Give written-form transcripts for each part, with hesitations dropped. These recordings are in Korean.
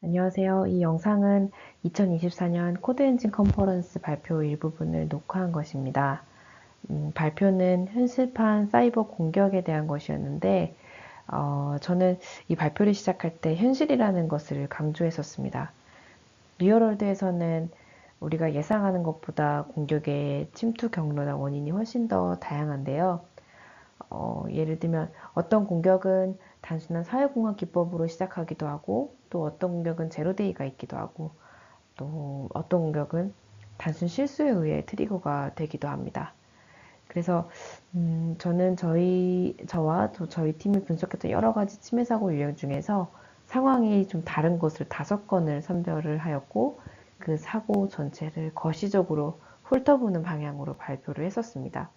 안녕하세요. 이 영상은 2024년 코드엔진 컨퍼런스 발표 일부분을 녹화한 것입니다. 발표는 현실판 사이버 공격에 대한 것이었는데, 저는 이 발표를 시작할 때 현실이라는 것을 강조했었습니다. 리얼월드에서는 우리가 예상하는 것보다 공격의 침투 경로나 원인이 훨씬 더 다양한데요. 예를 들면 어떤 공격은 단순한 사회공학 기법으로 시작하기도 하고, 또 어떤 공격은 제로데이가 있기도 하고, 또 어떤 공격은 단순 실수에 의해 트리거가 되기도 합니다. 그래서 저는 저와 또 저희 팀이 분석했던 여러 가지 침해 사고 유형 중에서 상황이 좀 다른 것을 5건을 선별을 하였고, 그 사고 전체를 거시적으로 훑어보는 방향으로 발표를 했었습니다.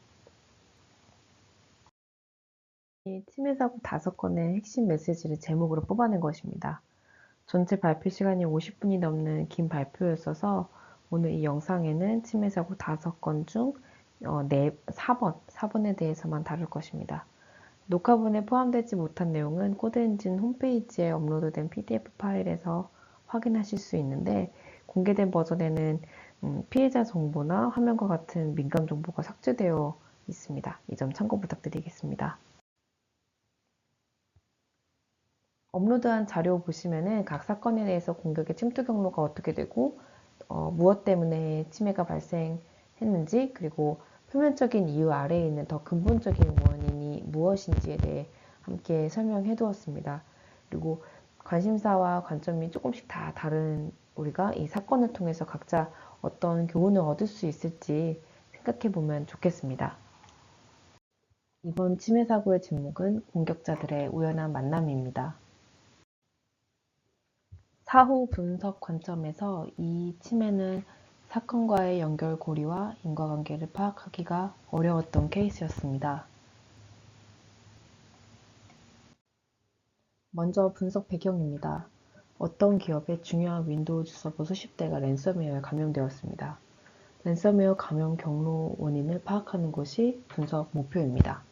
이 침해 사고 5건의 핵심 메시지를 제목으로 뽑아낸 것입니다. 전체 발표 시간이 50분이 넘는 긴 발표였어서 오늘 이 영상에는 침해 사고 5건 중 4번에 대해서만 다룰 것입니다. 녹화본에 포함되지 못한 내용은 코드엔진 홈페이지에 업로드된 PDF 파일에서 확인하실 수 있는데, 공개된 버전에는 피해자 정보나 화면과 같은 민감 정보가 삭제되어 있습니다. 이 점 참고 부탁드리겠습니다. 업로드한 자료 보시면은 각 사건에 대해서 공격의 침투 경로가 어떻게 되고, 무엇 때문에 침해가 발생했는지, 그리고 표면적인 이유 아래에 있는 더 근본적인 원인이 무엇인지에 대해 함께 설명해 두었습니다. 그리고 관심사와 관점이 조금씩 다 다른 우리가 이 사건을 통해서 각자 어떤 교훈을 얻을 수 있을지 생각해 보면 좋겠습니다. 이번 침해 사고의 제목은 공격자들의 우연한 만남입니다. 사후 분석 관점에서 이 침해는 사건과의 연결고리와 인과관계를 파악하기가 어려웠던 케이스였습니다. 먼저 분석 배경입니다. 어떤 기업의 중요한 윈도우즈 서버 수십 대가 랜섬웨어에 감염되었습니다. 랜섬웨어 감염 경로 원인을 파악하는 것이 분석 목표입니다.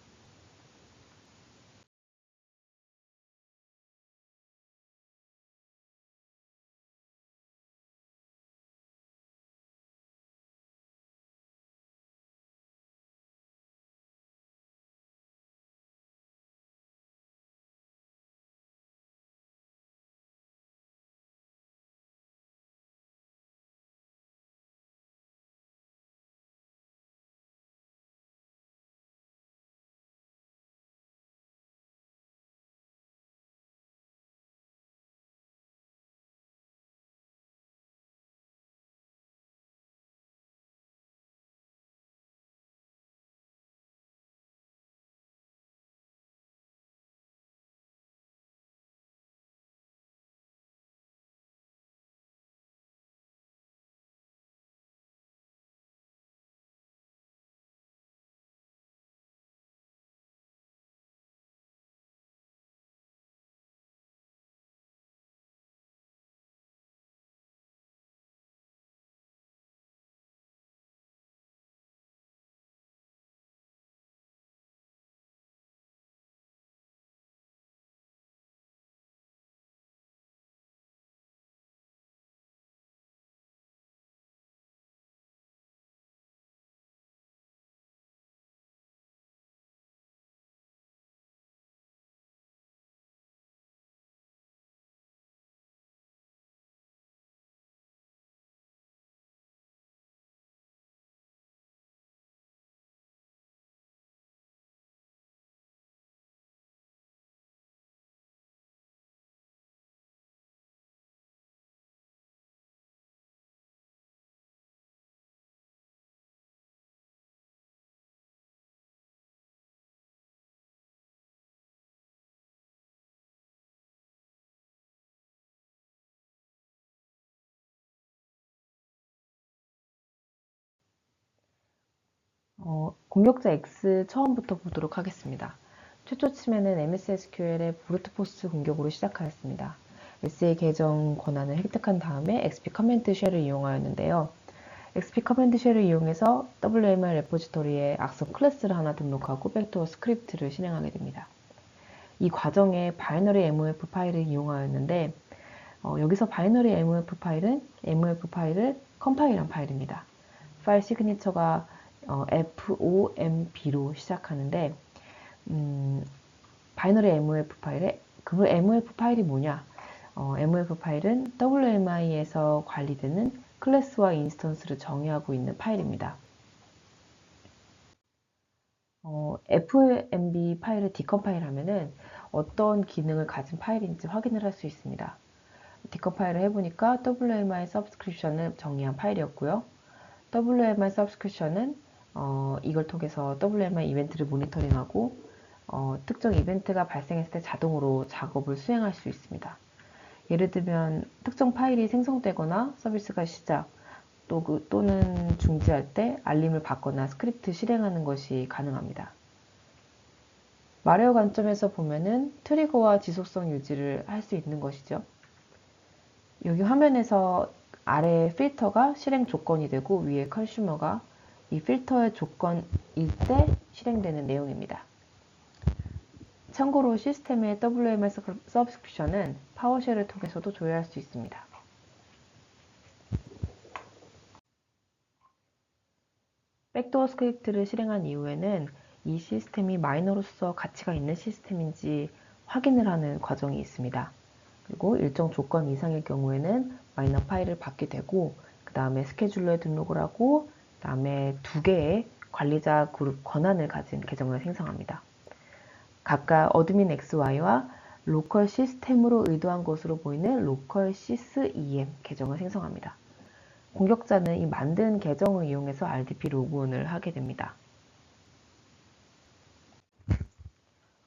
공격자 X 처음부터 보도록 하겠습니다. 최초 침해는 MS SQL의 브루트포스 공격으로 시작하였습니다. SE 계정 권한을 획득한 다음에 XP 커맨드 쉘을 이용하였는데요. XP 커맨드 쉘을 이용해서 WMR 레포지토리에 악성 클래스를 하나 등록하고 백도어 스크립트를 실행하게 됩니다. 이 과정에 바이너리 MOF 파일을 이용하였는데, 여기서 바이너리 MOF 파일은 MOF 파일을 컴파일한 파일입니다. 파일 시그니처가 FOMB로 시작하는데 바이너리 MOF 파일에 그 MOF 파일이 뭐냐? MOF 파일은 WMI에서 관리되는 클래스와 인스턴스를 정의하고 있는 파일입니다. FOMB 파일을 디컴파일 하면은 어떤 기능을 가진 파일인지 확인을 할 수 있습니다. 디컴파일을 해보니까 WMI 서브스크립션을 정의한 파일이었고요. WMI 서브스크립션은 이걸 통해서 WMI 이벤트를 모니터링하고 특정 이벤트가 발생했을 때 자동으로 작업을 수행할 수 있습니다. 예를 들면 특정 파일이 생성되거나 서비스가 시작 또는 중지할 때 알림을 받거나 스크립트 실행하는 것이 가능합니다. 마리오 관점에서 보면은 트리거와 지속성 유지를 할 수 있는 것이죠. 여기 화면에서 아래 필터가 실행 조건이 되고 위에 컨슈머가 이 필터의 조건일 때 실행되는 내용입니다. 참고로 시스템의 WMS 서브스크립션은 파워쉘을 통해서도 조회할 수 있습니다. 백도어 스크립트를 실행한 이후에는 이 시스템이 마이너로서 가치가 있는 시스템인지 확인을 하는 과정이 있습니다. 그리고 일정 조건 이상의 경우에는 마이너 파일을 받게 되고 그 다음에 스케줄러에 등록을 하고 그 다음에 2개의 관리자 그룹 권한을 가진 계정을 생성합니다. 각각 어드민 XY와 로컬 시스템으로 의도한 것으로 보이는 로컬 sys 계정을 생성합니다. 공격자는 이 만든 계정을 이용해서 RDP 로그온을 하게 됩니다.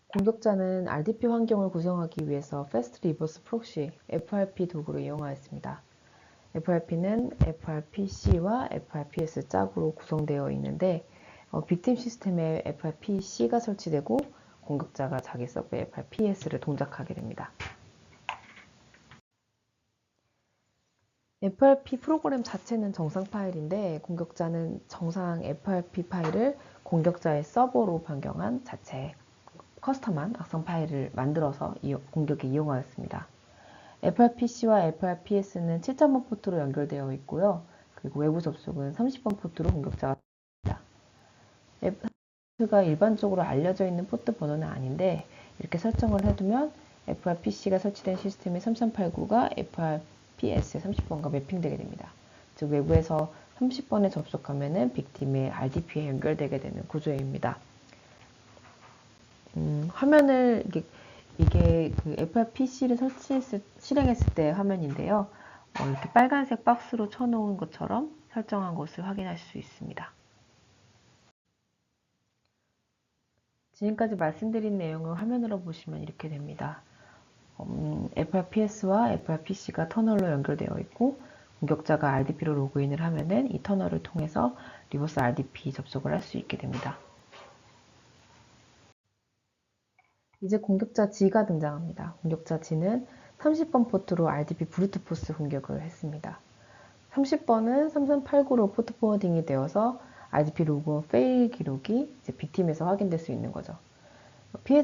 공격자는 RDP 환경을 구성하기 위해서 Fast Reverse Proxy FRP 도구를 이용하였습니다. FRP는 FRPC와 FRPS 짝으로 구성되어 있는데 빅팀 시스템에 FRPC가 설치되고 공격자가 자기 서버에 FRPS를 동작하게 됩니다. FRP 프로그램 자체는 정상 파일인데 공격자는 정상 FRP 파일을 공격자의 서버로 변경한 자체 커스텀한 악성 파일을 만들어서 공격에 이용하였습니다. FRPC와 FRPS는 7.5 포트로 연결되어 있고요. 그리고 외부 접속은 30번 포트로 공격자가 됩니다. FRP가 일반적으로 알려져 있는 포트 번호는 아닌데 이렇게 설정을 해두면 FRPC가 설치된 시스템의 3389가 FRPS의 30번과 매핑되게 됩니다. 즉 외부에서 30번에 접속하면은 빅팀의 RDP에 연결되게 되는 구조입니다. 화면을 이게 그 FRPC를 실행했을 때 화면인데요. 이렇게 빨간색 박스로 쳐놓은 것처럼 설정한 것을 확인할 수 있습니다. 지금까지 말씀드린 내용을 화면으로 보시면 이렇게 됩니다. FRPS와 FRPC가 터널로 연결되어 있고 공격자가 RDP로 로그인을 하면은 이 터널을 통해서 리버스 RDP 접속을 할 수 있게 됩니다. 이제 공격자 G가 등장합니다. 공격자 G는 30번 포트로 RDP 브루트 포스 공격을 했습니다. 30번은 3389로 포트 포워딩이 되어서 RDP 로그온 페일 기록이 이제 빅팀에서 확인될 수 있는 거죠. 피해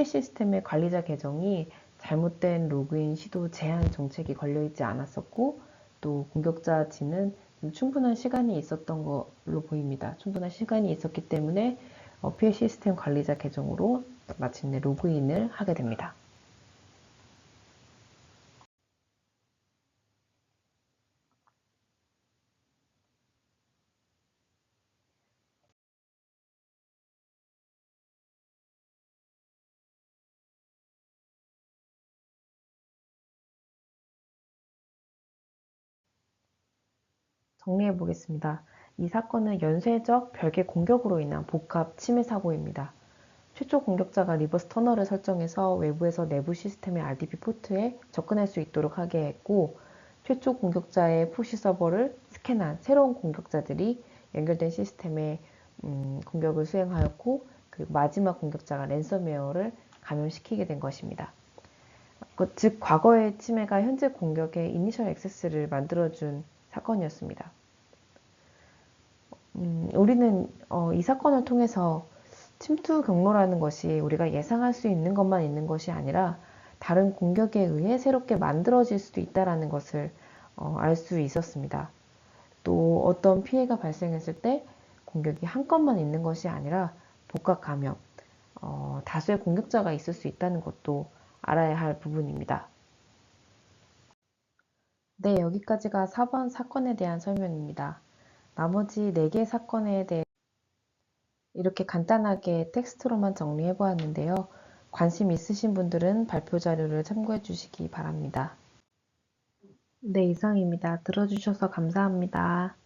시스템의 관리자 계정이 잘못된 로그인 시도 제한 정책이 걸려있지 않았었고 또 공격자 G는 충분한 시간이 있었던 걸로 보입니다. 충분한 시간이 있었기 때문에 피해 시스템 관리자 계정으로 마침내 로그인을 하게 됩니다. 정리해 보겠습니다. 이 사건은 연쇄적 별개 공격으로 인한 복합 침해 사고입니다. 최초 공격자가 리버스 터널을 설정해서 외부에서 내부 시스템의 RDP 포트에 접근할 수 있도록 하게 했고 최초 공격자의 푸시 서버를 스캔한 새로운 공격자들이 연결된 시스템에 공격을 수행하였고 그리고 마지막 공격자가 랜섬웨어를 감염시키게 된 것입니다. 즉 과거의 침해가 현재 공격의 이니셜 액세스를 만들어준 사건이었습니다. 우리는 이 사건을 통해서 침투 경로라는 것이 우리가 예상할 수 있는 것만 있는 것이 아니라 다른 공격에 의해 새롭게 만들어질 수도 있다는 것을 알 수 있었습니다. 또 어떤 피해가 발생했을 때 공격이 한 건만 있는 것이 아니라 복각 감염, 다수의 공격자가 있을 수 있다는 것도 알아야 할 부분입니다. 네, 여기까지가 4번 사건에 대한 설명입니다. 나머지 4개 사건에 대해 이렇게 간단하게 텍스트로만 정리해 보았는데요. 관심 있으신 분들은 발표 자료를 참고해 주시기 바랍니다. 네, 이상입니다. 들어주셔서 감사합니다.